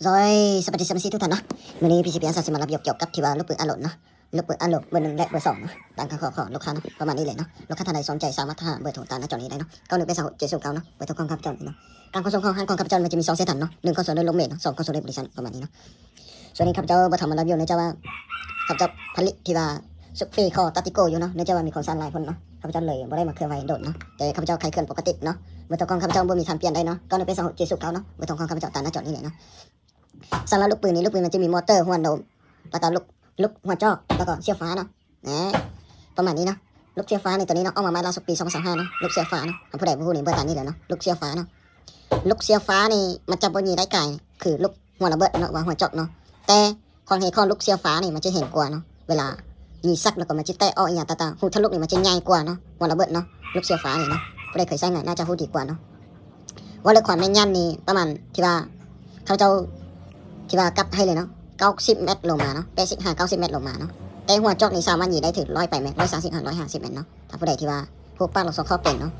rồi seperti semesti itu tanah ini PCP asal semalamยกกับที่ว่าลูกปืนอารมณ์เนาะลูกปืนอารมณ์เบอร์หนึ่งและเบอร์สองเนาะต่างกันขอลูกค้าเนาะประมาณนี้เลยเนาะลูกค้าท่านใดสนใจสามารถหาเบอร์โทรตามหน้าจอนี้ได้เนาะ918070เนาะเบอร์โทรของข้าพเจ้าเนาะการขนส่งของห้างของข้าพเจ้ามันจะมี2เส้นทางเนาะ1ขนส่งโดยลงเมล์เนาะ2ขนส่งโดยบริษัทประมาณนี้เนาะส่วนนี้ข้าพเจ้าบ่ทำมารับอยู่เนื่องจากว่าข้าพเจ้าผลิตที่ว่าสุปีคอตัติโกอยู่เนาะเนื่องจากว่ามีคนสั่งหลายคนเนาะข้าพเจ้าเลยบ่ได้มาเคลื่อนไหวโดดเนาะแต่ข้าพเจ้าใครเคลื่อนปกติเนาะเบอร์โทรของข้าพเจ้าบ่มีทางเปลี่ยนได้เนาะ918070เนาะเบอร์โทรของข้าพเจ้าตามหน้าจอนี้เลยเนาะสำหรับลูกปืนนี้ลูกปืนมันจะมีมอเตอร์หัวโนมแล้วก็ลูกหัวจอกแล้วก็เสียฟ้าเนาะประมาณนี้เนาะลูกเสียฟ้าในตัวนี้เนาะเอามาล่าสุดปี2025เนาะลูกเสียฟ้าเนาะผู้ใดผู้นี้เบอร์ตามนี้เลยเนาะลูกเสียฟ้าเนาะลูกเสียฟ้านี่มันจะบ่มีได้ไกลคือลูกหัวระเบิดเนาะว่าหัวจอกเนาะแต่ความเห็นของลูกเสียฟ้านี่มันจะเห็นกว่าเนาะเวลายิงซักแล้วก็มันจะแตะออกอย่างต่างๆหูทะลุนี่มันจะใหญ่กว่าเนาะหัวระเบิดเนาะลูกเสียฟ้านี่เนาะผู้ใดเคยใช้งานน่าจะรู้ดีกว่าเนาะว่าเรื่องความแม่นยำนี่ประมาณที่ว่าเขาเจ้าที่ว่ากับให้เลยเนาะ90เมตรลงมาเนาะ85-90เมตรลงมาเนาะแต่หัวจอกนี่สามารถยิงได้ถึง100ไปเมตร135-150เมตรเนาะถ้าผู้ใดที่ว่าพวกป้าเราสองข้อเป็นเนาะ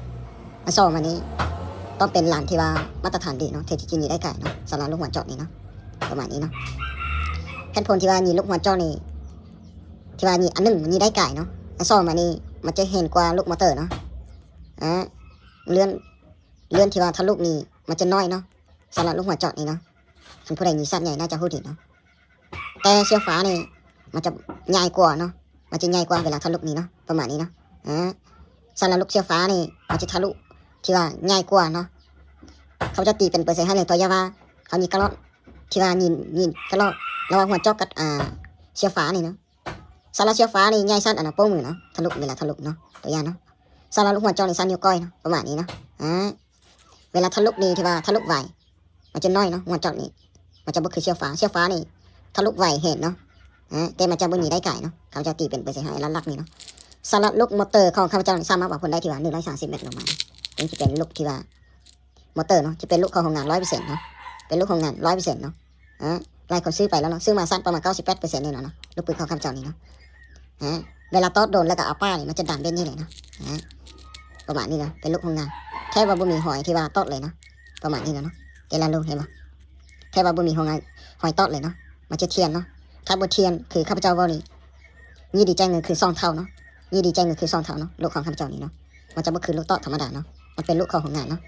มาซ่อมอันนี้ต้องเป็นหลานที่ว่ามาตรฐานดีเนาะเทที่ยิงได้ไกลเนาะสำหรับลูกหัวจอกนี่เนาะประมาณนี้เนาะเหตุผลที่ว่ายิงลูกหัวจอกนี่ที่ว่ายิงอันหนึ่งมันยิงได้ไกลเนาะมาซ่อมอันนี้มันจะเห็นกว่าลูกมอเตอร์เนาะเลื่อนที่ว่าทะลุนี่มันจะน้อยเนาะสำหรับลูกหัวจอกนี่เนาะผู้ใดยิงสัตว์ใหญ่น่าจะรู้ดีเนาะแต่เชื้อฟ้านี่มันจะใหญ่กว่าเนาะมันจะใหญ่กว่าเวลาทะลุนี่เนาะประมาณนี้เนาะสำหรับลูกเชื้อฟ้านี่มันจะทะลุที่ว่าใหญ่กว่าเนาะเขาจะตีเป็นเปอร์เซ็นต์ให้เลยตัวอย่างว่าเขายิงกระรอกที่ว่ายิงกระรอกระหว่างหัวจอกกับเชื้อฟ้านี่เนาะสำหรับเชื้อฟ้านี่ใหญ่สั้นอันนั้นโป้งมือเนาะทะลุเวลาทะลุเนาะตัวอย่างเนาะสำหรับลูกหัวจอกนี่สั้นนิ้วก้อยเนาะประมาณนี้เนาะเวลาทะลุนี่ที่ว่าทะลุไหวมันจะน้อยเนาะหัวจอกนี่มันจะบ่คือเชื้อฟ้านี่ทะลุไหวเห็นเนาะแต่มันจะบ่หนีได้ไกลเนาะเขาจะตีเป็นเปอร์เซ็นต์ให้ลักนี่เนาะสำหรับลูกมอเตอร์ของข้าพเจ้าสามารถวัดผลได้ที่ว่า130เมตรลงมาเป็นจะเป็นลูกที่ว่ามอเตอร์เนาะจะเป็นลูกของโรงงาน 100% เนาะเป็นลูกของงาน 100% เนาะหลายคนซื้อไปแล้วเนาะซื้อมาสั้นประมาณ 98% นี่เนาะลูกปืนของข้าพเจ้านี่เนาะเวลาตอดโดนแล้วก็เอาป้านี่มันจะดันเด่นนี่เลยเนาะประมาณนี้เนาะเป็นลูกของงานแค่ว่าบ่มีหอยที่ว่าตอดเลยเนาะประมาณนี้เนาะเดี๋ยวเราดูเห็นป่ะแค่ว่าบ่มีหอยตอดเลยเนาะมันจะเทียนเนาะถ้าบ่เทียนคือข้าพเจ้าว่านี่ยี่ดีใจเงินคือ2 เท่าเนาะยี่ดีใจเงินคือ2 เท่าเนาะลูกของข้าพเจ้านี่เนาะมันจะบ่คือลูกตอดธรรมดาเนาะมันเป็นลูกของงานเนาะ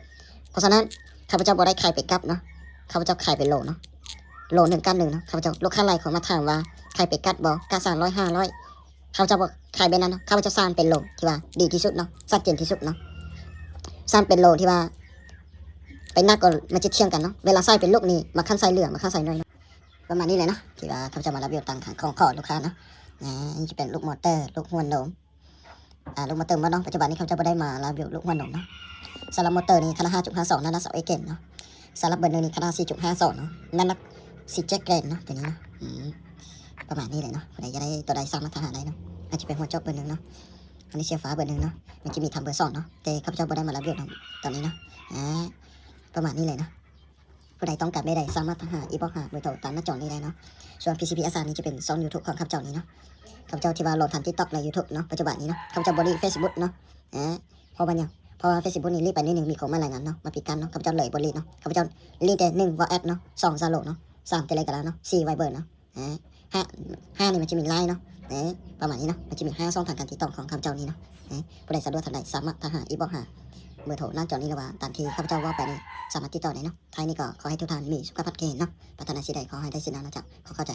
เพราะฉะนั้นข้าพเจ้าบ่ได้ขายไปกับเนาะข้าพเจ้าขายเป็นโลเนาะโล1 กัน 1เนาะข้าพเจ้าลูกค้าหลายคนมาถามว่าขายไปกัดบ่กัด300 500ข้าพเจ้าบ่ขายเป็นนั้นเนาะข้าพเจ้าสร้างเป็นโลที่ว่าดีที่สุดเนาะชัดเจนที่สุดเนาะสร้างเป็นโลที่ว่าไปหนักก็มันจะเที่ยงกันเนาะเวลาใส่เป็นลูกนี่มาขั้นใส่เหลืองมาขั้นใส่น้อยประมาณนี้เลยเนาะที่ว่าเขาจะมารับยกต่างของขอลูกค้าเนาะนี่จะเป็นลูกมอเตอร์ลูกหัวโนมลูกมอเตอร์มาเนาะปัจจุบันนี้เขาจะไม่ได้มารับยกลูกหัวโนมเนาะสำหรับมอเตอร์นี่ขนาด 5.52 นั่นนะ2 เอเกนเนาะสำหรับเบอร์หนึ่งนี่ขนาด 4.52 เนาะนั่นนะ4 เจ็ดเกรนเนาะตัวนี้เนาะประมาณนี้เลยเนาะใครจะได้ตัวใดสร้างมาทหารได้เนาะอาจจะเป็นหัวจอกเบอร์หนึ่งเนาะอันนี้เชียร์ฟ้าเบอร์หนึ่งเนาะมันจะมีทำเบอร์2เนาะแต่เขาจะไม่ได้มารับยกตอนนี้เนาะประมาณนี้เลยเนาะผู้ใดต้องการไม่ได้สามารถหาอีบอกหาเบอร์โทรตามหน้าจอนี้ได้เนาะส่วน PCP อาสานี้จะเป็นช่อง YouTube ของข้าพเจ้านี้เนาะข้าพเจ้าที่ว่าโหลดทัน TikTok และ YouTube เนาะปัจจุบันนี้เนาะข้าพเจ้าบริ Facebook เนาะเพราะว่า Facebook นี่รีบไปนิดนึงมีของมารายงานเนาะมาปิดกันเนาะข้าพเจ้าเลยบริเนาะข้าพเจ้ารีบแต่1 WhatsApp เนาะ2 Zalo เนาะ3 Telegram เนาะ4 Viber เนาะ5นี่มันจะมี Line เนาะประมาณนี้เนาะมันจะมี5ช่องทางการติดต่อของข้าพเจ้านี้เนาะผู้ใดสะดวกท่านใดสามารถหาอีบอกหาเบอร์โทรหน้าจอนี้ระหว่างตามที่ข้าพเจ้าว่าไปนี่สามารถติดต่อได้เนาะท้ายนี้ก็ขอให้ทุกท่านมีสุขภาพแข็งแรงเนาะปรารถนาสิ่งใดขอให้ได้สิ่งนั้นนะจ๊ะขอเข้าใจ